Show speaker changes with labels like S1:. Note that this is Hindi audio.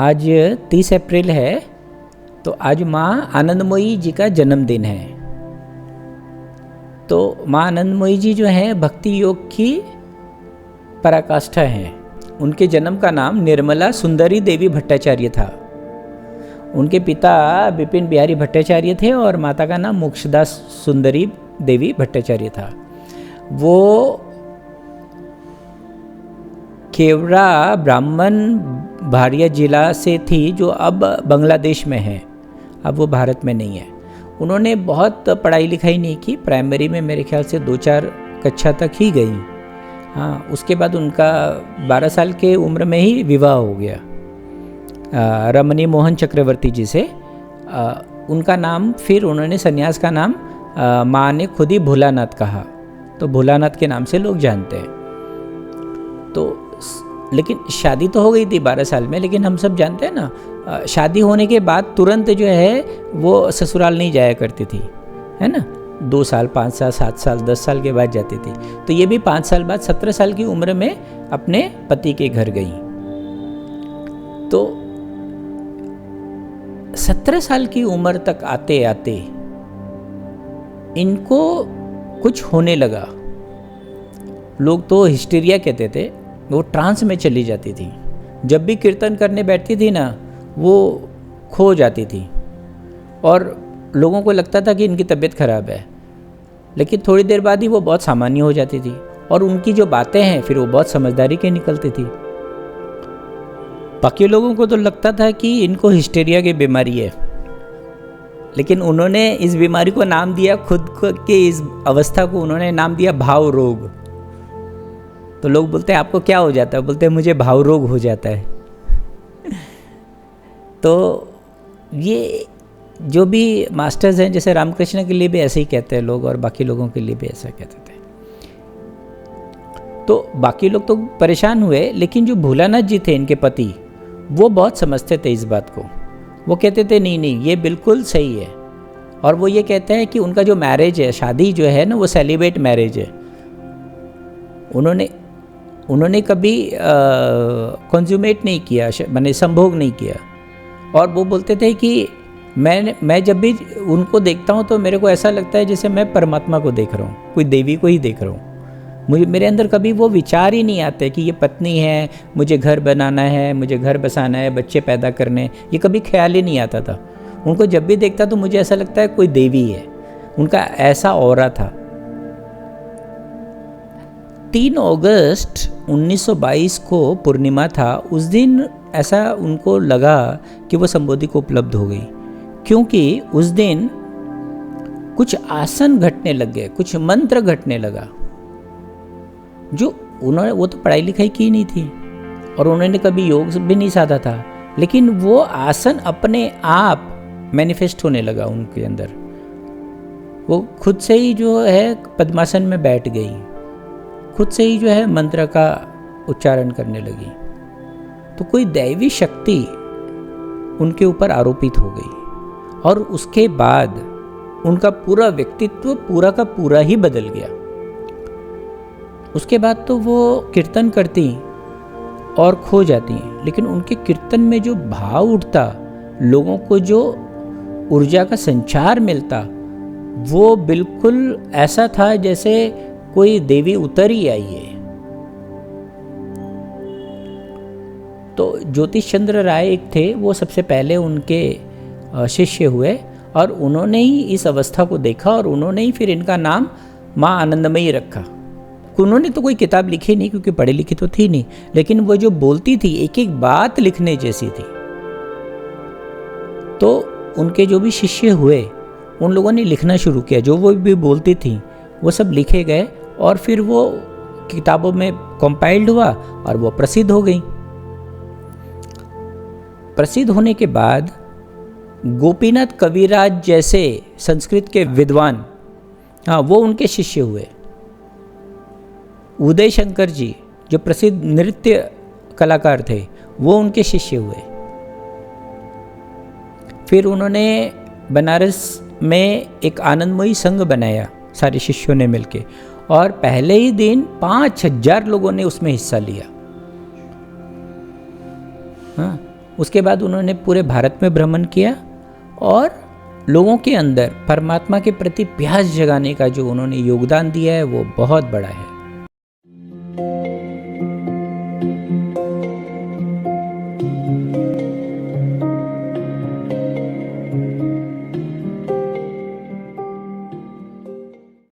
S1: आज 30 अप्रैल है, तो आज माँ आनंदमयी जी का जन्मदिन है। तो माँ आनंदमयी जी जो हैं भक्ति योग की पराकाष्ठा हैं। उनके जन्म का नाम निर्मला सुंदरी देवी भट्टाचार्य था। उनके पिता विपिन बिहारी भट्टाचार्य थे और माता का नाम मोक्षदा सुंदरी देवी भट्टाचार्य था। वो केवड़ा ब्राह्मण भारिया जिला से थी, जो अब बांग्लादेश में है, अब वो भारत में नहीं है। उन्होंने बहुत पढ़ाई लिखाई नहीं की, प्राइमरी में मेरे ख्याल से 2-4 कक्षा तक ही गई। हाँ, उसके बाद उनका 12 साल के उम्र में ही विवाह हो गया रमणी मोहन चक्रवर्ती जी से। उनका नाम फिर उन्होंने सन्यास का नाम माँ ने खुद ही भोलानाथ कहा, तो भोलानाथ के नाम से लोग जानते हैं। तो लेकिन शादी तो हो गई थी 12 साल में, लेकिन हम सब जानते हैं ना, शादी होने के बाद तुरंत जो है वो ससुराल नहीं जाया करती थी, है ना। 2 साल, 5 साल, 7 साल, 10 साल के बाद जाती थी। तो ये भी 5 साल बाद 17 साल की उम्र में अपने पति के घर गई। तो 17 साल की उम्र तक आते आते इनको कुछ होने लगा। लोग तो हिस्टीरिया कहते थे। वो ट्रांस में चली जाती थी। जब भी कीर्तन करने बैठती थी ना, वो खो जाती थी और लोगों को लगता था कि इनकी तबीयत खराब है, लेकिन थोड़ी देर बाद ही वो बहुत सामान्य हो जाती थी और उनकी जो बातें हैं फिर वो बहुत समझदारी के निकलती थी। बाकी लोगों को तो लगता था कि इनको हिस्टीरिया की बीमारी है, लेकिन उन्होंने इस बीमारी को नाम दिया, खुद के इस अवस्था को उन्होंने नाम दिया भाव रोग। तो लोग बोलते हैं आपको क्या हो जाता है? बोलते हैं मुझे भाव रोग हो जाता है। तो ये जो भी मास्टर्स हैं, जैसे रामकृष्ण के लिए भी ऐसे ही कहते हैं लोग और बाकी लोगों के लिए भी ऐसा कहते थे। तो बाकी लोग तो परेशान हुए, लेकिन जो भोलानाथ जी थे इनके पति, वो बहुत समझते थे इस बात को। वो कहते थे नहीं नहीं ये बिल्कुल सही है। और वो ये कहते हैं कि उनका जो मैरिज है, शादी जो है ना, वो सेलिब्रेट मैरिज है। उन्होंने कभी कंज्यूमेट नहीं किया, माने संभोग नहीं किया। और वो बोलते थे कि मैं जब भी उनको देखता हूँ तो मेरे को ऐसा लगता है जैसे मैं परमात्मा को देख रहा हूँ, कोई देवी को ही देख रहा हूँ। मेरे अंदर कभी वो विचार ही नहीं आते कि ये पत्नी है, मुझे घर बनाना है, मुझे घर बसाना है, बच्चे पैदा करने, ये कभी ख्याल ही नहीं आता था। उनको जब भी देखता तो मुझे ऐसा लगता है कोई देवी है। उनका ऐसा ऑरा था। 3 अगस्त 1922 को पूर्णिमा था। उस दिन ऐसा उनको लगा कि वो संबोधि को उपलब्ध हो गई, क्योंकि उस दिन कुछ आसन घटने लग गए, कुछ मंत्र घटने लगा। जो वो तो पढ़ाई लिखाई की नहीं थी और उन्होंने कभी योग भी नहीं साधा था, लेकिन वो आसन अपने आप मैनिफेस्ट होने लगा उनके अंदर। वो खुद से ही जो है पद्मासन में बैठ गई, खुद से ही जो है मंत्र का उच्चारण करने लगी। तो कोई दैवी शक्ति उनके ऊपर आरोपित हो गई और उसके बाद उनका पूरा व्यक्तित्व पूरा का पूरा ही बदल गया। उसके बाद तो वो कीर्तन करती और खो जाती, लेकिन उनके कीर्तन में जो भाव उठता, लोगों को जो ऊर्जा का संचार मिलता, वो बिल्कुल ऐसा था जैसे कोई देवी उतर ही आई है। तो ज्योतिष चंद्र राय एक थे, वो सबसे पहले उनके शिष्य हुए और उन्होंने ही इस अवस्था को देखा और उन्होंने ही फिर इनका नाम माँ आनंदमयी रखा। उन्होंने तो कोई किताब लिखी नहीं, क्योंकि पढ़ी लिखी तो थी नहीं, लेकिन वो जो बोलती थी एक एक बात लिखने जैसी थी। तो उनके जो भी शिष्य हुए उन लोगों ने लिखना शुरू किया, जो वो भी बोलती थी वो सब लिखे गए और फिर वो किताबों में कंपाइल्ड हुआ और वो प्रसिद्ध हो गई। प्रसिद्ध होने के बाद गोपीनाथ कविराज जैसे संस्कृत के विद्वान, हाँ, वो उनके शिष्य हुए। उदय शंकर जी जो प्रसिद्ध नृत्य कलाकार थे, वो उनके शिष्य हुए। फिर उन्होंने बनारस में एक आनंदमयी संघ बनाया सारे शिष्यों ने मिलके, और पहले ही दिन 5000 लोगों ने उसमें हिस्सा लिया। हाँ, उसके बाद उन्होंने पूरे भारत में भ्रमण किया और लोगों के अंदर परमात्मा के प्रति प्यास जगाने का जो उन्होंने योगदान दिया है वो बहुत बड़ा है।